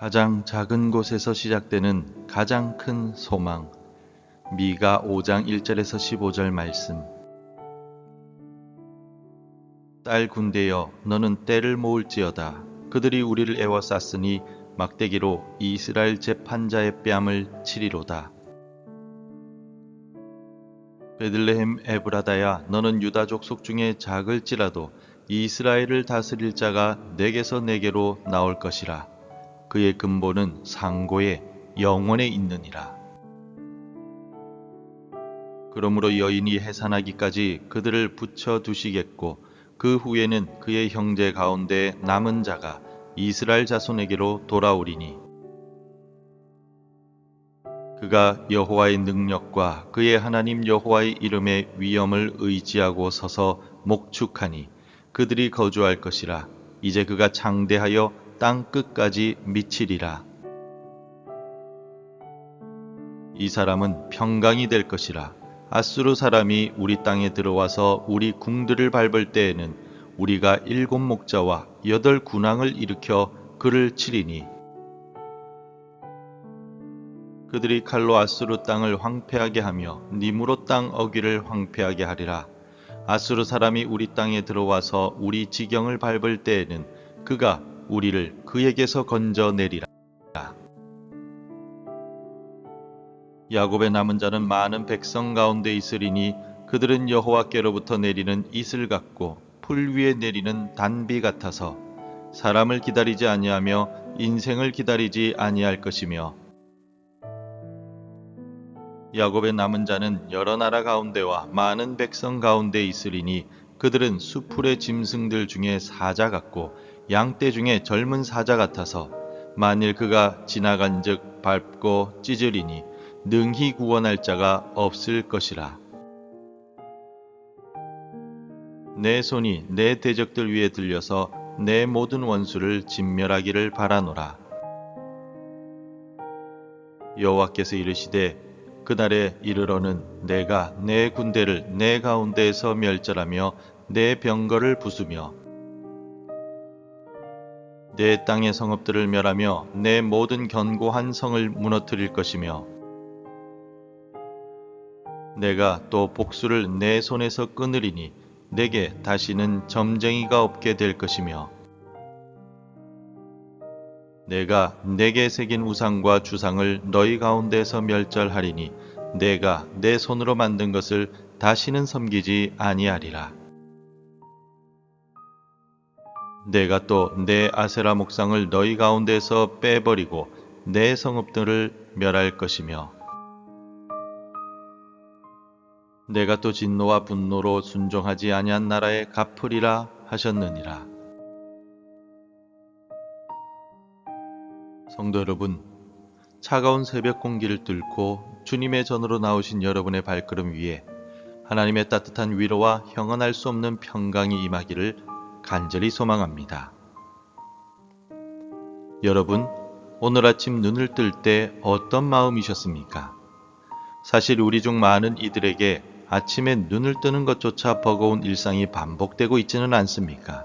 가장 작은 곳에서 시작되는 가장 큰 소망. 미가 5장 1절에서 15절 말씀. 딸 군대여, 너는 떼를 모을지어다. 그들이 우리를 애워쌌으니 막대기로 이스라엘 재판자의 뺨을 치리로다. 베들레헴 에브라다야, 너는 유다 족속 중에 작을지라도 이스라엘을 다스릴 자가 내게서 내게로 나올 것이라. 그의 근본은 상고에 영원에 있느니라. 그러므로 여인이 해산하기까지 그들을 붙여두시겠고 그 후에는 그의 형제 가운데 남은 자가 이스라엘 자손에게로 돌아오리니 그가 여호와의 능력과 그의 하나님 여호와의 이름의 위엄을 의지하고 서서 목축하니 그들이 거주할 것이라. 이제 그가 창대하여 땅 끝까지 미치리라. 이 사람은 평강이 될 것이라. 아수르 사람이 우리 땅에 들어와서 우리 궁들을 밟을 때에는 우리가 7 목자와 8 군왕을 일으켜 그를 치리니 그들이 칼로 아수르 땅을 황폐하게 하며 니무롯 땅 어귀를 황폐하게 하리라. 아수르 사람이 우리 땅에 들어와서 우리 지경을 밟을 때에는 그가 우리를 그에게서 건져내리라. 야곱의 남은 자는 많은 백성 가운데 있으리니 그들은 여호와께로부터 내리는 이슬 같고 풀 위에 내리는 단비 같아서 사람을 기다리지 아니하며 인생을 기다리지 아니할 것이며 야곱의 남은 자는 여러 나라 가운데와 많은 백성 가운데 있으리니 그들은 수풀의 짐승들 중에 사자 같고 양떼 중에 젊은 사자 같아서 만일 그가 지나간즉 밟고 찢으리니 능히 구원할 자가 없을 것이라. 내 손이 내 대적들 위에 들려서 내 모든 원수를 진멸하기를 바라노라. 여호와께서 이르시되 그날에 이르러는 내가 내 군대를 내 가운데에서 멸절하며 내 병거를 부수며 내 땅의 성읍들을 멸하며 내 모든 견고한 성을 무너뜨릴 것이며 내가 또 복수를 내 손에서 끊으리니 내게 다시는 점쟁이가 없게 될 것이며 내가 내게 새긴 우상과 주상을 너희 가운데서 멸절하리니 내가 내 손으로 만든 것을 다시는 섬기지 아니하리라. 내가 또 내 아세라 목상을 너희 가운데서 빼버리고 내 성읍들을 멸할 것이며 내가 또 진노와 분노로 순종하지 아니한 나라에 갚으리라 하셨느니라. 성도 여러분, 차가운 새벽 공기를 뚫고 주님의 전으로 나오신 여러분의 발걸음 위에 하나님의 따뜻한 위로와 형언할 수 없는 평강이 임하기를 간절히 소망합니다. 여러분, 오늘 아침 눈을 뜰 때 어떤 마음이셨습니까? 사실 우리 중 많은 이들에게 아침에 눈을 뜨는 것조차 버거운 일상이 반복되고 있지는 않습니까?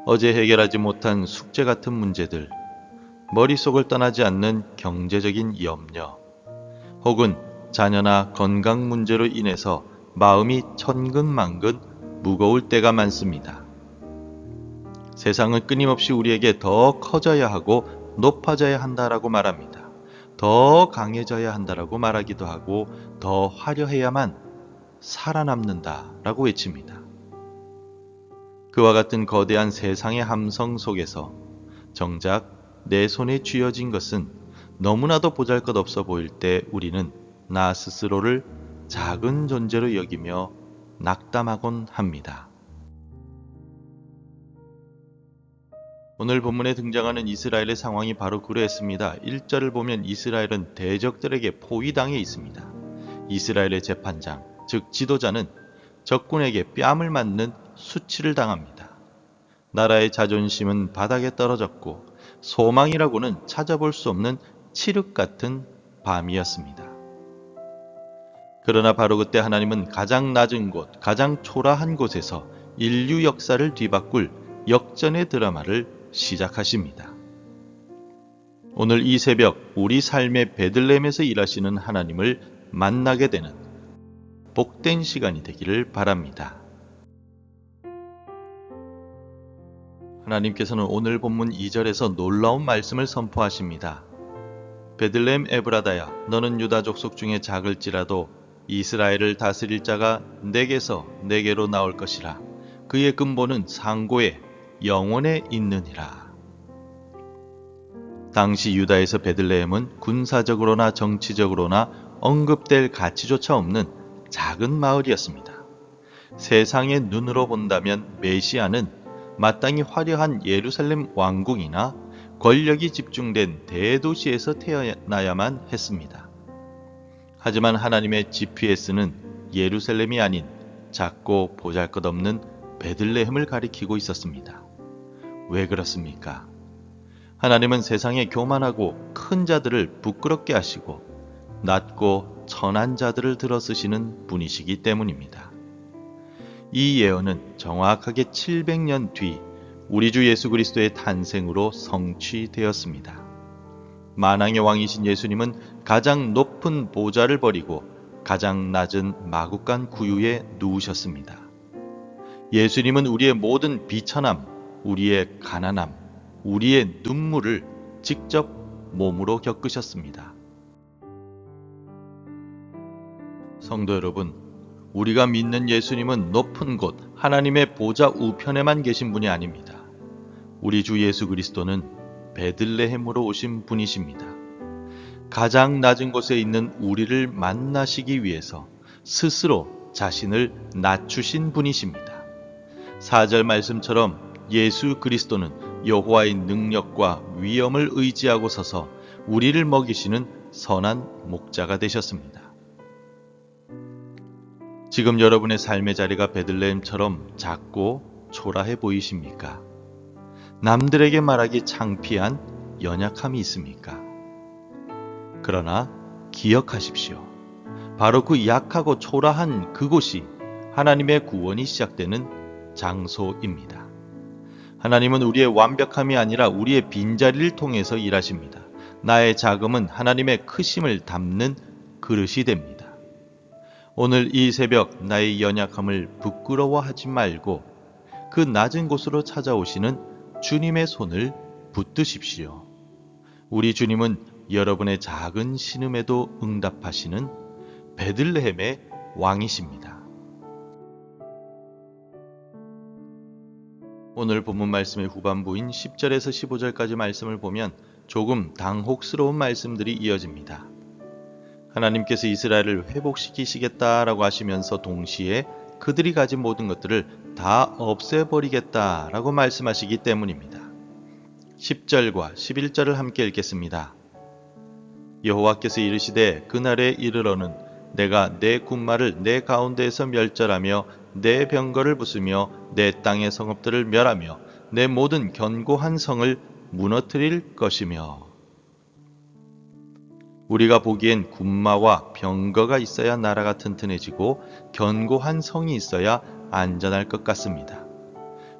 어제 해결하지 못한 숙제 같은 문제들, 머릿속을 떠나지 않는 경제적인 염려, 혹은 자녀나 건강 문제로 인해서 마음이 천근만근 무거울 때가 많습니다. 세상은 끊임없이 우리에게 더 커져야 하고 높아져야 한다라고 말합니다. 더 강해져야 한다라고 말하기도 하고 더 화려해야만 살아남는다라고 외칩니다. 그와 같은 거대한 세상의 함성 속에서 정작 내 손에 쥐어진 것은 너무나도 보잘것없어 보일 때 우리는 나 스스로를 작은 존재로 여기며 낙담하곤 합니다. 오늘 본문에 등장하는 이스라엘의 상황이 바로 그러했습니다. 1절을 보면 이스라엘은 대적들에게 포위당해 있습니다. 이스라엘의 재판장, 즉 지도자는 적군에게 뺨을 맞는 수치를 당합니다. 나라의 자존심은 바닥에 떨어졌고 소망이라고는 찾아볼 수 없는 칠흑 같은 밤이었습니다. 그러나 바로 그때 하나님은 가장 낮은 곳, 가장 초라한 곳에서 인류 역사를 뒤바꿀 역전의 드라마를 시작하십니다. 오늘 이 새벽 우리 삶의 베들레헴에서 일하시는 하나님을 만나게 되는 복된 시간이 되기를 바랍니다. 하나님께서는 오늘 본문 2절에서 놀라운 말씀을 선포하십니다. 베들레헴 에브라다야, 너는 유다 족속 중에 작을지라도 이스라엘을 다스릴 자가 내게서 내게로 나올 것이라. 그의 근본은 상고에 영원에 있느니라. 당시 유다에서 베들레헴은 군사적으로나 정치적으로나 언급될 가치조차 없는 작은 마을이었습니다. 세상의 눈으로 본다면 메시아는 마땅히 화려한 예루살렘 왕궁이나 권력이 집중된 대도시에서 태어나야만 했습니다. 하지만 하나님의 GPS는 예루살렘이 아닌 작고 보잘것없는 베들레헴을 가리키고 있었습니다. 왜 그렇습니까? 하나님은 세상에 교만하고 큰 자들을 부끄럽게 하시고 낮고 천한 자들을 들어쓰시는 분이시기 때문입니다. 이 예언은 정확하게 700년 뒤 우리 주 예수 그리스도의 탄생으로 성취되었습니다. 만왕의 왕이신 예수님은 가장 높은 보좌를 버리고 가장 낮은 마구간 구유에 누우셨습니다. 예수님은 우리의 모든 비천함, 우리의 가난함, 우리의 눈물을 직접 몸으로 겪으셨습니다. 성도 여러분, 우리가 믿는 예수님은 높은 곳 하나님의 보좌 우편에만 계신 분이 아닙니다. 우리 주 예수 그리스도는 베들레헴으로 오신 분이십니다. 가장 낮은 곳에 있는 우리를 만나시기 위해서 스스로 자신을 낮추신 분이십니다. 4절 말씀처럼 예수 그리스도는 여호와의 능력과 위엄을 의지하고 서서 우리를 먹이시는 선한 목자가 되셨습니다. 지금 여러분의 삶의 자리가 베들레헴처럼 작고 초라해 보이십니까? 남들에게 말하기 창피한 연약함이 있습니까? 그러나 기억하십시오. 바로 그 약하고 초라한 그곳이 하나님의 구원이 시작되는 장소입니다. 하나님은 우리의 완벽함이 아니라 우리의 빈자리를 통해서 일하십니다. 나의 작음은 하나님의 크심을 담는 그릇이 됩니다. 오늘 이 새벽 나의 연약함을 부끄러워하지 말고 그 낮은 곳으로 찾아오시는 주님의 손을 붙드십시오. 우리 주님은 여러분의 작은 신음에도 응답하시는 베들레헴의 왕이십니다. 오늘 본문 말씀의 후반부인 10절에서 15절까지 말씀을 보면 조금 당혹스러운 말씀들이 이어집니다. 하나님께서 이스라엘을 회복시키시겠다라고 하시면서 동시에 그들이 가진 모든 것들을 다 없애버리겠다라고 말씀하시기 때문입니다. 10절과 11절을 함께 읽겠습니다. 여호와께서 이르시되 그날에 이르러는 내가 내 군마를 내 가운데에서 멸절하며 내 병거를 부수며 내 땅의 성읍들을 멸하며 내 모든 견고한 성을 무너뜨릴 것이며. 우리가 보기엔 군마와 병거가 있어야 나라가 튼튼해지고 견고한 성이 있어야 안전할 것 같습니다.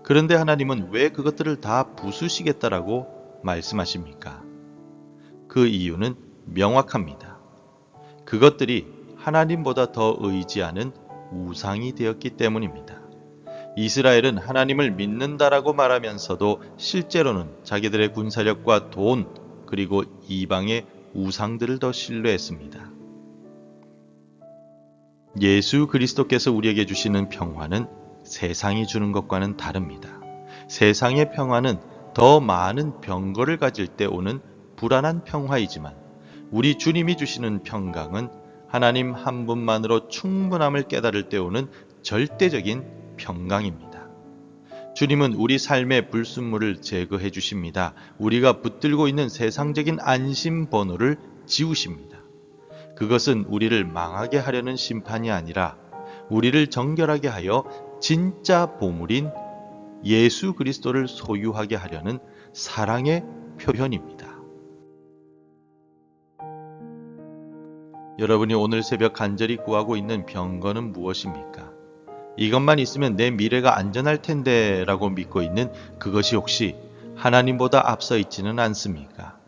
그런데 하나님은 왜 그것들을 다 부수시겠다라고 말씀하십니까? 그 이유는 명확합니다. 그것들이 하나님보다 더 의지하는 우상이 되었기 때문입니다. 이스라엘은 하나님을 믿는다라고 말하면서도 실제로는 자기들의 군사력과 돈 그리고 이방의 우상들을 더 신뢰했습니다. 예수 그리스도께서 우리에게 주시는 평화는 세상이 주는 것과는 다릅니다. 세상의 평화는 더 많은 병거를 가질 때 오는 불안한 평화이지만 우리 주님이 주시는 평강은 하나님 한 분만으로 충분함을 깨달을 때 오는 절대적인 평강입니다. 주님은 우리 삶의 불순물을 제거해 주십니다. 우리가 붙들고 있는 세상적인 안심 번호를 지우십니다. 그것은 우리를 망하게 하려는 심판이 아니라 우리를 정결하게 하여 진짜 보물인 예수 그리스도를 소유하게 하려는 사랑의 표현입니다. 여러분이 오늘 새벽 간절히 구하고 있는 병거는 무엇입니까? 이것만 있으면 내 미래가 안전할 텐데 라고 믿고 있는 그것이 혹시 하나님보다 앞서 있지는 않습니까?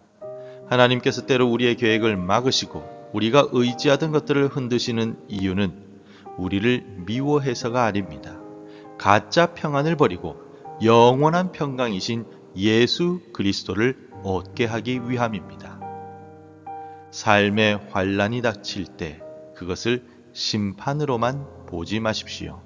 하나님께서 때로 우리의 계획을 막으시고 우리가 의지하던 것들을 흔드시는 이유는 우리를 미워해서가 아닙니다. 가짜 평안을 버리고 영원한 평강이신 예수 그리스도를 얻게 하기 위함입니다. 삶의 환란이 닥칠 때 그것을 심판으로만 보지 마십시오.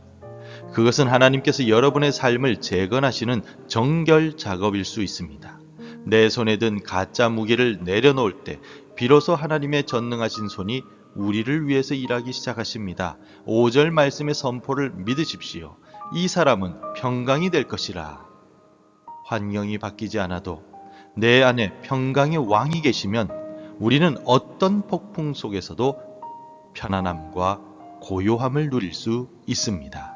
그것은 하나님께서 여러분의 삶을 재건하시는 정결 작업일 수 있습니다. 내 손에 든 가짜 무게를 내려놓을 때 비로소 하나님의 전능하신 손이 우리를 위해서 일하기 시작하십니다. 5절 말씀의 선포를 믿으십시오. 이 사람은 평강이 될 것이라. 환경이 바뀌지 않아도 내 안에 평강의 왕이 계시면 우리는 어떤 폭풍 속에서도 편안함과 고요함을 누릴 수 있습니다.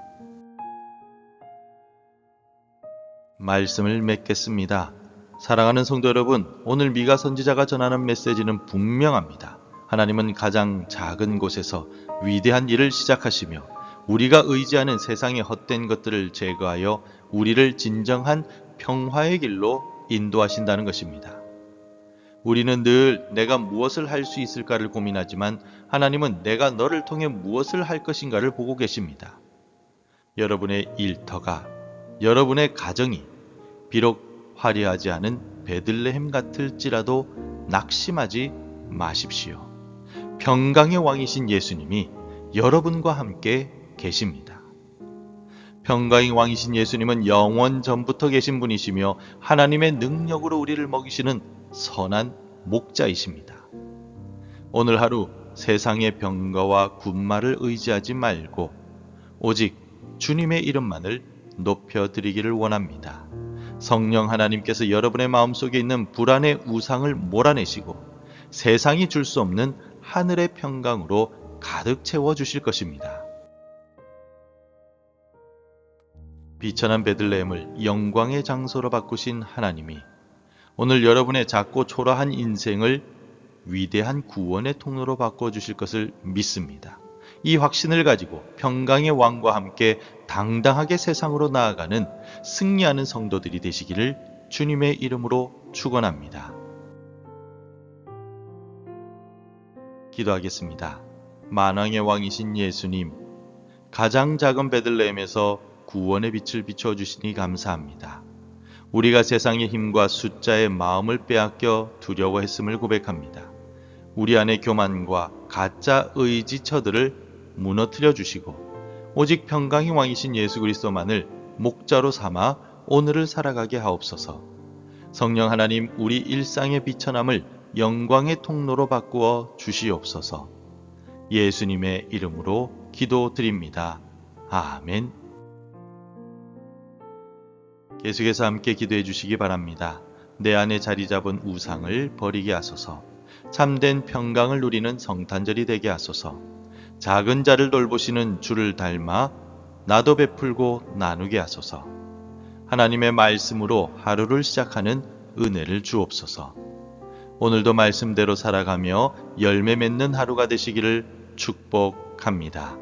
말씀을 맺겠습니다. 사랑하는 성도 여러분, 오늘 미가 선지자가 전하는 메시지는 분명합니다. 하나님은 가장 작은 곳에서 위대한 일을 시작하시며 우리가 의지하는 세상의 헛된 것들을 제거하여 우리를 진정한 평화의 길로 인도하신다는 것입니다. 우리는 늘 내가 무엇을 할 수 있을까를 고민하지만 하나님은 내가 너를 통해 무엇을 할 것인가를 보고 계십니다. 여러분의 일터가, 여러분의 가정이 비록 화려하지 않은 베들레헴 같을지라도 낙심하지 마십시오. 평강의 왕이신 예수님이 여러분과 함께 계십니다. 평강의 왕이신 예수님은 영원 전부터 계신 분이시며 하나님의 능력으로 우리를 먹이시는 선한 목자이십니다. 오늘 하루 세상의 병거와 군마를 의지하지 말고 오직 주님의 이름만을 높여드리기를 원합니다. 성령 하나님께서 여러분의 마음속에 있는 불안의 우상을 몰아내시고 세상이 줄 수 없는 하늘의 평강으로 가득 채워주실 것입니다. 비천한 베들레헴을 영광의 장소로 바꾸신 하나님이 오늘 여러분의 작고 초라한 인생을 위대한 구원의 통로로 바꿔주실 것을 믿습니다. 이 확신을 가지고 평강의 왕과 함께 당당하게 세상으로 나아가는 승리하는 성도들이 되시기를 주님의 이름으로 축원합니다. 기도하겠습니다. 만왕의 왕이신 예수님, 가장 작은 베들레헴에서 구원의 빛을 비춰주시니 감사합니다. 우리가 세상의 힘과 숫자의 마음을 빼앗겨 두려워했음을 고백합니다. 우리 안의 교만과 가짜 의지처들을 무너뜨려 주시고 오직 평강의 왕이신 예수 그리스도만을 목자로 삼아 오늘을 살아가게 하옵소서. 성령 하나님, 우리 일상의 비천함을 영광의 통로로 바꾸어 주시옵소서. 예수님의 이름으로 기도드립니다. 아멘. 계속해서 함께 기도해 주시기 바랍니다. 내 안에 자리 잡은 우상을 버리게 하소서. 참된 평강을 누리는 성탄절이 되게 하소서. 작은 자를 돌보시는 주를 닮아 나도 베풀고 나누게 하소서. 하나님의 말씀으로 하루를 시작하는 은혜를 주옵소서. 오늘도 말씀대로 살아가며 열매 맺는 하루가 되시기를 축복합니다.